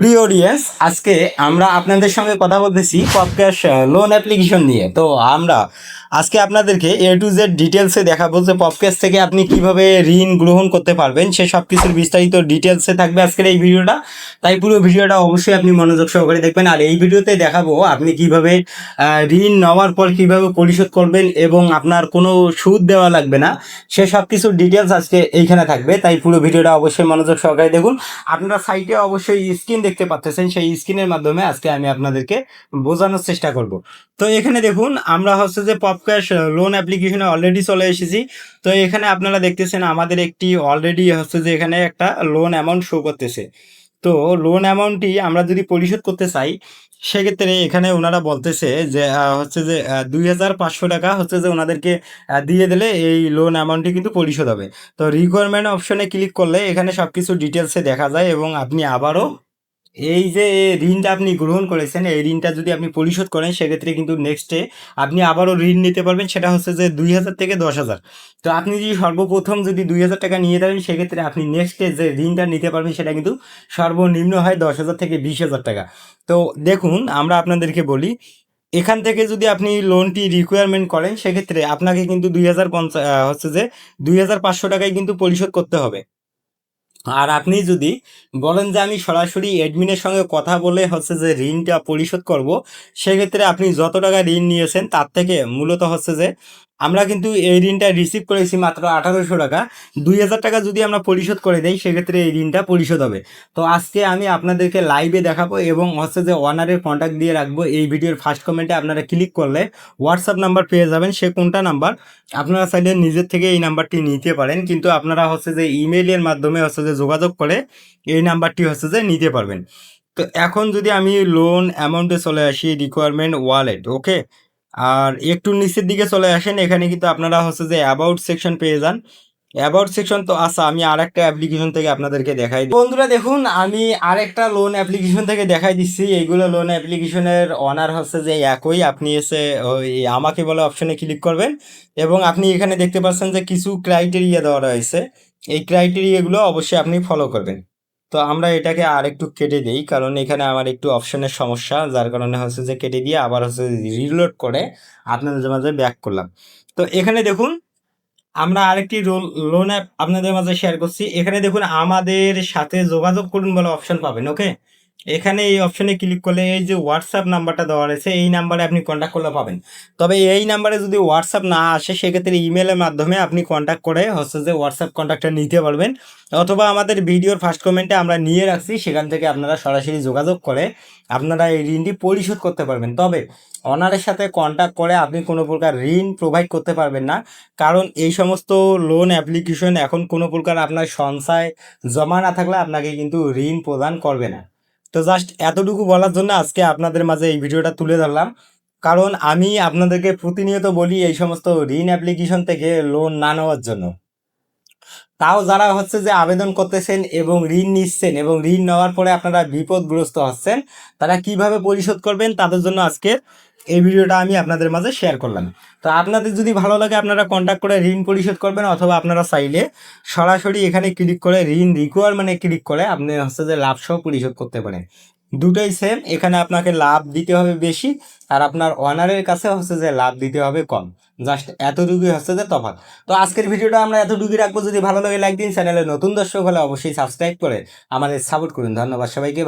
প্রিয় অডিয়েন্স, আজকে আমরা আপনাদের সঙ্গে কথা বলতেছি পপক্যাশ লোন অ্যাপ্লিকেশন নিয়ে। তো আমরা আজকে আপনাদেরকে A to Z ডিটেলসে দেখাবো যে পপক্যাশ থেকে আপনি কিভাবে ঋণ গ্রহণ করতে পারবেন, সে সব কিছুর বিস্তারিত ডিটেলসে থাকবে আজকের এই ভিডিওটা। তাই পুরো ভিডিওটা অবশ্যই আপনি মনোযোগ সহকারে দেখবেন। আর এই ভিডিওতে দেখাবো আপনি কিভাবে ঋণ নেওয়ার পর কিভাবে পরিশোধ করবেন এবং আপনার কোনো সুদ দেওয়া লাগবে না, সে সব কিছুর ডিটেলস আজকে এইখানে থাকবে। তাই পুরো ভিডিওটা অবশ্যই মনোযোগ সহকারে দেখুন। আপনারা সাইটে অবশ্যই স্ক্রিন দেখতে পাচ্ছেন, সেই স্ক্রিনের মাধ্যমে আজকে আমি আপনাদেরকে বোঝানোর চেষ্টা করব। তো এখানে দেখুন, আমরা হচ্ছে যে পপক্যাশ লোন অ্যাপ্লিকেশনে অলরেডি চলে এসেছি। তো এখানে আপনারা দেখতেছেন আমাদের একটি অলরেডি হচ্ছে যে এখানে একটা লোন অ্যামাউন্ট শো করতেছে। তো লোন অ্যামাউন্টটি আমরা যদি পরিশোধ করতে চাই, সেক্ষেত্রে এখানে ওনারা বলতেছে যে হচ্ছে যে 2,500 টাকা হচ্ছে যে ওনাদেরকে দিয়ে দিলে এই লোন অ্যামাউন্টটি কিন্তু পরিশোধ হবে। তো রিকোয়ারমেন্ট অপশনে ক্লিক করলে এখানে সব কিছু ডিটেলসে দেখা যায় এবং আপনি আবারও এই যে ঋণটা আপনি গ্রহণ করেছেন, এই ঋণটা যদি আপনি পরিশোধ করেন, সেক্ষেত্রে কিন্তু নেক্সটে আপনি আবারও ঋণ নিতে পারবেন। সেটা হচ্ছে যে 2,000 থেকে 10,000। তো আপনি যদি সর্বপ্রথম যদি 2,000 টাকা নিয়ে থাকেন, সেক্ষেত্রে আপনি নেক্সটে যে ঋণটা নিতে পারবেন সেটা কিন্তু সর্বনিম্ন হয় 10,000 থেকে 20,000 টাকা। তো দেখুন, আমরা আপনাদেরকে বলি, এখান থেকে যদি আপনি লোনটি রিকোয়ারমেন্ট করেন, সেক্ষেত্রে আপনাকে কিন্তু 2,050 হচ্ছে যে 2,500 টাকায় কিন্তু পরিশোধ করতে হবে। আর আপনি যদি বলেন যে আমি সরাসরি অ্যাডমিনের সঙ্গে কথা বলে হচ্ছে যে ঋণটা পরিশোধ করব, সেক্ষেত্রে আপনি যত টাকা ঋণ নিয়েছেন তার থেকে মূলত হচ্ছে যে আমরা কিন্তু এই ঋণটা রিসিভ করেছি মাত্র 1,800 টাকা। 2,000 টাকা যদি আমরা পরিশোধ করে দেই, সেক্ষেত্রে এই ঋণটা পরিশোধ হবে। তো আজকে আমি আপনাদেরকে লাইভে দেখাবো এবং হচ্ছে যে ওনারের কন্ট্যাক্ট দিয়ে রাখবো। এই ভিডিওর ফার্স্ট কমেন্টে আপনারা ক্লিক করলে হোয়াটসঅ্যাপ নাম্বার পেয়ে যাবেন। সে কোনটা নাম্বার, আপনারা চাইলে নিজের থেকে এই নাম্বারটি নিতে পারেন, কিন্তু আপনারা হচ্ছে যে ইমেইলের মাধ্যমে হচ্ছে যে যোগাযোগ করে এই নাম্বারটি হচ্ছে যে নিতে পারবেন। তো এখন যদি আমি লোন অ্যামাউন্টে চলে আসি, রিকোয়ারমেন্ট ওয়ালেট, ওকে। আর একটু নিচের দিকে চলে আসেন, এখানে কিন্তু আপনারা হচ্ছে যে অ্যাবাউট সেকশন পেয়ে যান। অ্যাবাউট সেকশন তো আচ্ছা, আমি আরেকটা অ্যাপ্লিকেশন থেকে আপনাদেরকে দেখাই দিই। বন্ধুরা দেখুন, আমি আরেকটা লোন অ্যাপ্লিকেশন থেকে দেখাই দিচ্ছি। এইগুলো লোন অ্যাপ্লিকেশনের অনার হচ্ছে যে একই। আপনি এসে ওই আমাকে বলে অপশনে ক্লিক করবেন এবং আপনি এখানে দেখতে পাচ্ছেন যে কিছু ক্রাইটেরিয়া দেওয়া রয়েছে। এই ক্রাইটেরিয়াগুলো অবশ্যই আপনি ফলো করবেন। তো আমরা এটাকে আর একটু কেটে দিই, কারণ এখানে আমার একটু অপশনের সমস্যা, যার কারণে হচ্ছে যে কেটে দিয়ে আবার হচ্ছে রিলোড করে আপনাদের মাঝে ব্যাক করলাম। তো এখানে দেখুন, আমরা আরেকটি লোন অ্যাপ আপনাদের মাঝে শেয়ার করছি। এখানে দেখুন, আমাদের সাথে যোগাযোগ করুন বলে অপশন পাবেন, ওকে। এখানে এই অপশনে ক্লিক করলে এই যে হোয়াটসঅ্যাপ নাম্বারটা দেওয়া রয়েছে, এই নাম্বারে আপনি কন্ট্যাক্ট করলে পাবেন। তবে এই নাম্বারে যদি হোয়াটসঅ্যাপ না আসে, সেক্ষেত্রে ইমেলের মাধ্যমে আপনি কন্ট্যাক্ট করে হচ্ছে যে হোয়াটসঅ্যাপ কন্ট্যাক্টটা নিতে পারবেন, অথবা আমাদের ভিডিওর ফার্স্ট কমেন্টে আমরা নিয়ে রাখছি, সেখান থেকে আপনারা সরাসরি যোগাযোগ করে আপনারা এই ঋণটি পরিশোধ করতে পারবেন। তবে অনারের সাথে কন্ট্যাক্ট করে আপনি কোনো প্রকার ঋণ প্রোভাইড করতে পারবেন না, কারণ এই সমস্ত লোন অ্যাপ্লিকেশন এখন কোনো প্রকার আপনার সঞ্চয় জমা না থাকলে আপনাকে কিন্তু ঋণ প্রদান করবে না। তো জাস্ট এতটুকু বলার জন্য আজকে আপনাদের মাঝে এই ভিডিওটা তুলে ধরলাম, কারণ আমি আপনাদেরকে প্রতিনিয়ত বলি এই সমস্ত ঋণ অ্যাপ্লিকেশন থেকে লোন না নেওয়ার জন্য। তাও যারা হচ্ছে যে আবেদন করতেছেন এবং ঋণ নিচ্ছেন এবং ঋণ নেওয়ার পরে আপনারা বিপদগ্রস্ত হচ্ছেন, তারা কিভাবে পরিশোধ করবেন তাদের জন্য আজকে এই ভিডিওটা আমি আপনাদের মাঝে শেয়ার করলাম। তো আপনাদের যদি ভালো লাগে, আপনারা কন্ট্যাক্ট করে ঋণ পরিশোধ করবেন, অথবা আপনারা চাইলে সরাসরি এখানে ক্লিক করে ঋণ রিকোয়ারমেন্টে ক্লিক করে আপনি হচ্ছে যে লাভ সহ পরিশোধ করতে পারেন। দুটোই সেম, এখানে আপনাকে লাভ দিতে হবে বেশি, আর আপনার অনারের কাছে হচ্ছে যে লাভ দিতে হবে কম। জাস্ট এতটুকুই হচ্ছে যে তফাৎ। তো আজকের ভিডিওটা আমরা এতটুকুই রাখবো। যদি ভালো লাগে লাইক দিন, চ্যানেলে নতুন দর্শক হলে অবশ্যই সাবস্ক্রাইব করে আমাদের সাপোর্ট করুন। ধন্যবাদ সবাইকে।